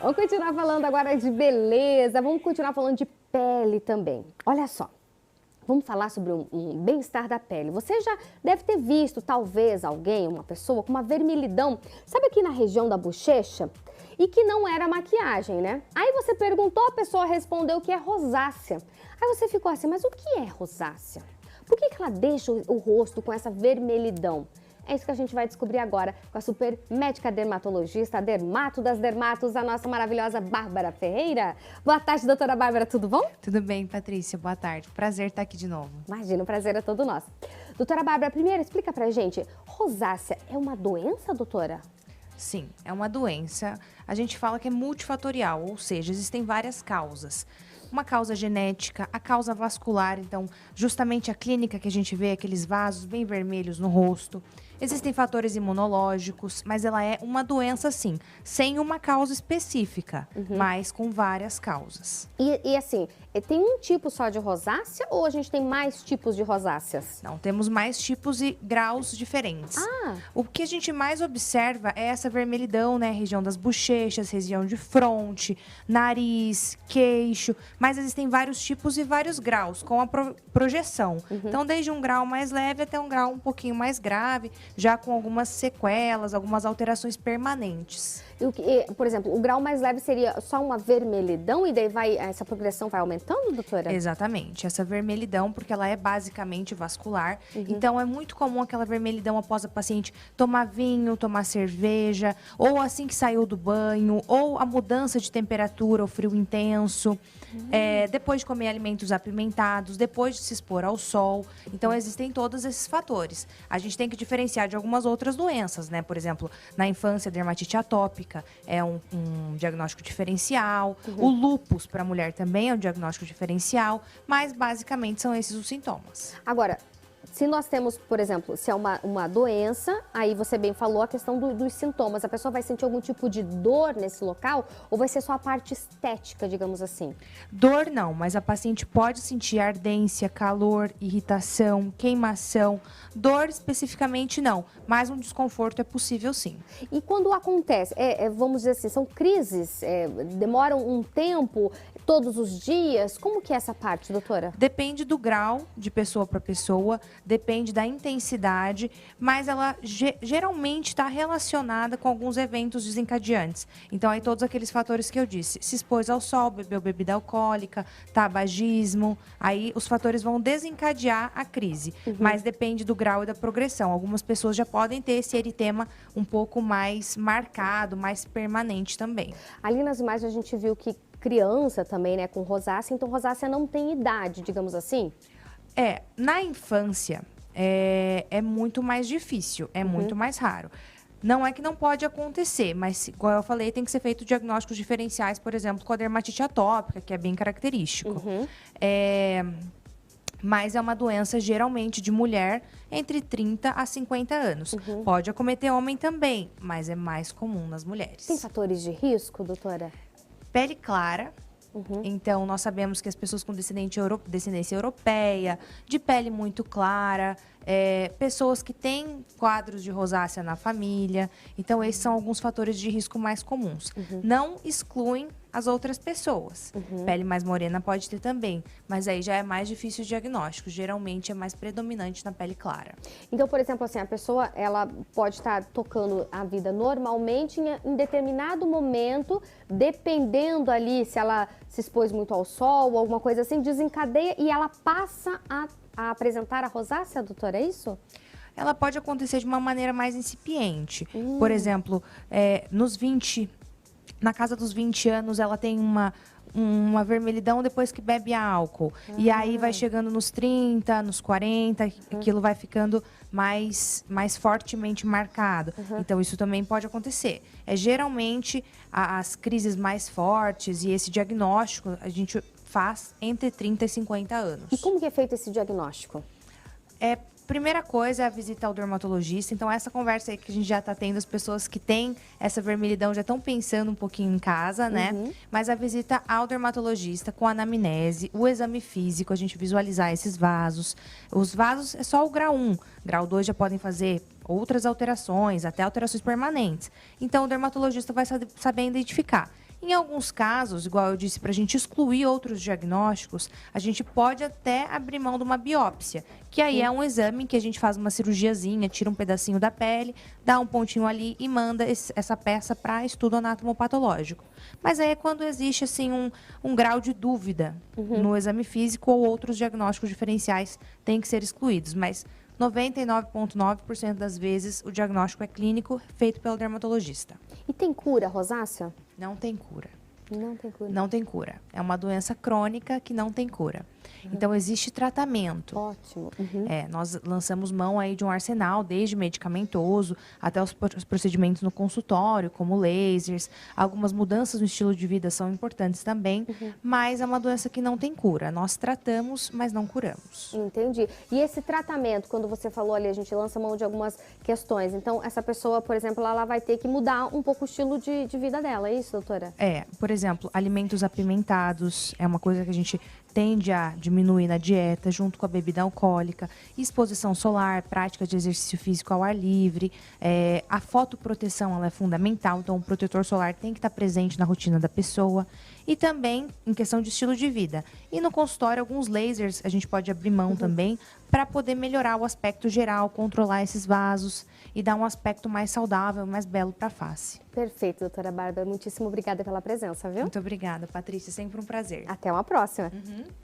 Vamos continuar falando agora de beleza, vamos continuar falando de pele também. Olha só, vamos falar sobre um bem-estar da pele. Você já deve ter visto, talvez, alguém, uma pessoa com uma vermelhidão, sabe aqui na região da bochecha? E que não era maquiagem, né? Aí você perguntou, a pessoa respondeu que é rosácea. Aí você ficou assim, mas o que é rosácea? Por que ela deixa o rosto com essa vermelhidão? É isso que a gente vai descobrir agora com a super médica dermatologista, a dermato das dermatos, a nossa maravilhosa Bárbara Ferreira. Boa tarde, doutora Bárbara, tudo bom? Tudo bem, Patrícia, boa tarde. Prazer estar aqui de novo. Imagina, o prazer é todo nosso. Doutora Bárbara, primeiro explica pra gente, rosácea é uma doença, doutora? Sim, é uma doença. A gente fala que é multifatorial, ou seja, existem várias causas. Uma causa genética, a causa vascular, então, justamente a clínica que a gente vê, aqueles vasos bem vermelhos no rosto. Existem fatores imunológicos, mas ela é uma doença, sim, sem uma causa específica, mas com várias causas. E assim, tem um tipo só de rosácea ou a gente tem mais tipos de rosáceas? Não, temos mais tipos e graus diferentes. O que a gente mais observa é essa vermelhidão, né? Região das bochechas, região de fronte, nariz, queixo. Mas existem vários tipos e vários graus, com a projeção. Então, desde um grau mais leve até um grau um pouquinho mais grave, já com algumas sequelas, algumas alterações permanentes. Por exemplo, o grau mais leve seria só uma vermelhidão e daí essa progressão vai aumentando, doutora? Exatamente, essa vermelhidão, porque ela é basicamente vascular. Então, é muito comum aquela vermelhidão após a paciente tomar vinho, tomar cerveja, ou assim que saiu do banho, ou a mudança de temperatura, o frio intenso, depois de comer alimentos apimentados, depois de se expor ao sol. Então, existem todos esses fatores. A gente tem que diferenciar de algumas outras doenças, né? Por exemplo, na infância, dermatite atópica é um diagnóstico diferencial. O lúpus para a mulher também é um diagnóstico diferencial, mas basicamente são esses os sintomas. Agora, se nós temos, por exemplo, se é uma doença, aí você bem falou a questão dos sintomas. A pessoa vai sentir algum tipo de dor nesse local ou vai ser só a parte estética, digamos assim? Dor não, mas a paciente pode sentir ardência, calor, irritação, queimação. Dor especificamente não, mas um desconforto é possível sim. E quando acontece, vamos dizer assim, são crises, demoram um tempo, todos os dias? Como que é essa parte, doutora? Depende do grau de pessoa para pessoa, depende da intensidade, mas ela geralmente está relacionada com alguns eventos desencadeantes. Então, aí todos aqueles fatores que eu disse, se expôs ao sol, bebeu bebida alcoólica, tabagismo, aí os fatores vão desencadear a crise, mas depende do grau e da progressão. Algumas pessoas já podem ter esse eritema um pouco mais marcado, mais permanente também. Ali nas imagens a gente viu que criança também, né, com rosácea, então rosácea não tem idade, digamos assim? Na infância é muito mais difícil, é muito mais raro. Não é que não pode acontecer, mas, igual eu falei, tem que ser feito diagnósticos diferenciais, por exemplo, com a dermatite atópica, que é bem característico. Mas é uma doença, geralmente, de mulher entre 30 a 50 anos. Pode acometer homem também, mas é mais comum nas mulheres. Tem fatores de risco, doutora? Pele clara. Então, nós sabemos que as pessoas com descendência europeia, de pele muito clara, pessoas que têm quadros de rosácea na família. Então, esses são alguns fatores de risco mais comuns. Não excluem as outras pessoas. Pele mais morena pode ter também, mas aí já é mais difícil o diagnóstico. Geralmente é mais predominante na pele clara. Então, por exemplo, assim, a pessoa ela pode estar tocando a vida normalmente em determinado momento, dependendo ali se ela se expôs muito ao sol ou alguma coisa assim, desencadeia e ela passa a apresentar a rosácea, doutora, é isso? Ela pode acontecer de uma maneira mais incipiente. Por exemplo, na casa dos 20 anos, ela tem uma vermelhidão depois que bebe álcool. E aí vai chegando nos 30, nos 40, aquilo vai ficando mais fortemente marcado. Então, isso também pode acontecer. Geralmente, as crises mais fortes e esse diagnóstico a gente faz entre 30 e 50 anos. E como que é feito esse diagnóstico? Primeira coisa é a visita ao dermatologista. Então, essa conversa aí que a gente já está tendo, as pessoas que têm essa vermelhidão já estão pensando um pouquinho em casa, né? Mas a visita ao dermatologista com a anamnese, o exame físico, a gente visualizar esses vasos. Os vasos é só o grau 1. Grau 2 já podem fazer outras alterações, até alterações permanentes. Então, o dermatologista vai saber identificar Em alguns casos, igual eu disse, para a gente excluir outros diagnósticos, a gente pode até abrir mão de uma biópsia, que aí é um exame que a gente faz uma cirurgiazinha, tira um pedacinho da pele, dá um pontinho ali e manda essa peça para estudo anatomopatológico. Mas aí é quando existe assim um grau de dúvida no exame físico ou outros diagnósticos diferenciais têm que ser excluídos. Mas 99,9% das vezes o diagnóstico é clínico, feito pelo dermatologista. E tem cura, rosácea? Não tem cura. Não tem cura. Não tem cura. É uma doença crônica que não tem cura. Então, existe tratamento. Ótimo. Nós lançamos mão aí de um arsenal, desde medicamentoso até os procedimentos no consultório, como lasers. Algumas mudanças no estilo de vida são importantes também, mas é uma doença que não tem cura. Nós tratamos, mas não curamos. Entendi. E esse tratamento, quando você falou ali, a gente lança mão de algumas questões. Então, essa pessoa, por exemplo, ela vai ter que mudar um pouco o estilo de vida dela, é isso, doutora? Por exemplo, alimentos apimentados é uma coisa que a gente tende a diminuir na dieta, junto com a bebida alcoólica, exposição solar, prática de exercício físico ao ar livre, a fotoproteção ela é fundamental, então o protetor solar tem que estar presente na rotina da pessoa. E também em questão de estilo de vida. E no consultório, alguns lasers a gente pode abrir mão também para poder melhorar o aspecto geral, controlar esses vasos e dar um aspecto mais saudável, mais belo para a face. Perfeito, doutora Bárbara. Muitíssimo obrigada pela presença, viu? Muito obrigada, Patrícia. Sempre um prazer. Até uma próxima.